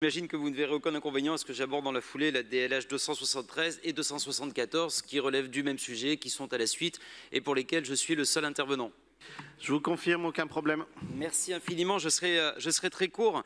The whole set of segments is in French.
J'imagine que vous ne verrez aucun inconvénient à ce que j'aborde dans la foulée la DLH 273 et 274 qui relèvent du même sujet, qui sont à la suite et pour lesquels je suis le seul intervenant. Je vous confirme, aucun problème. Merci infiniment, je serai très court.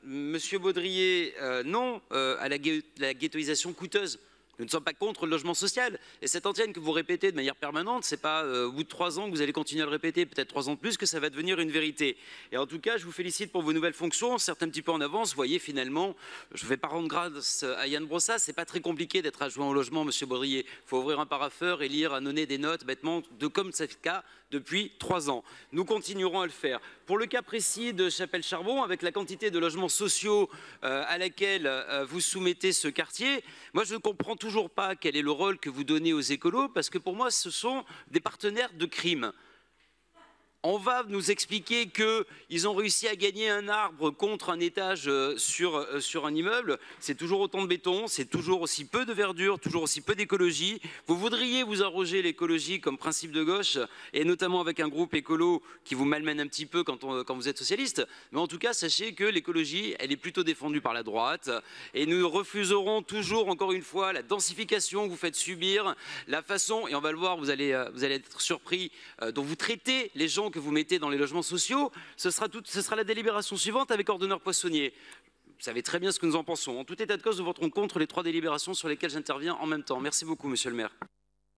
Monsieur Baudrier, non à la ghettoisation coûteuse. Nous ne sommes pas contre le logement social. Et cette antienne que vous répétez de manière permanente, ce n'est pas au bout de 3 ans que vous allez continuer à le répéter, peut-être 3 ans de plus, que ça va devenir une vérité. Et en tout cas, je vous félicite pour vos nouvelles fonctions, certes un petit peu en avance. Vous voyez, finalement, je ne vais pas rendre grâce à Yann Brossat, c'est pas très compliqué d'être adjoint au logement, monsieur Baudrier. Il faut ouvrir un parapheur et lire, annonner des notes, bêtement, comme c'est le cas depuis 3 ans. Nous continuerons à le faire. Pour le cas précis de Chapelle-Charbon, avec la quantité de logements sociaux à laquelle vous soumettez ce quartier, moi je ne comprends toujours pas quel est le rôle que vous donnez aux écolos, parce que pour moi ce sont des partenaires de crime. On va nous expliquer qu'ils ont réussi à gagner un arbre contre un étage sur un immeuble. C'est toujours autant de béton, c'est toujours aussi peu de verdure, toujours aussi peu d'écologie. Vous voudriez vous arroger l'écologie comme principe de gauche, et notamment avec un groupe écolo qui vous malmène un petit peu quand vous êtes socialiste. Mais en tout cas, sachez que l'écologie, elle est plutôt défendue par la droite. Et nous refuserons toujours, encore une fois, la densification que vous faites subir, la façon, et on va le voir, vous allez être surpris, dont vous traitez les gens que vous mettez dans les logements sociaux. Ce sera la délibération suivante avec ordonneur Poissonnier. Vous savez très bien ce que nous en pensons. En tout état de cause, nous voterons contre les 3 délibérations sur lesquelles j'interviens en même temps. Merci beaucoup, monsieur le maire.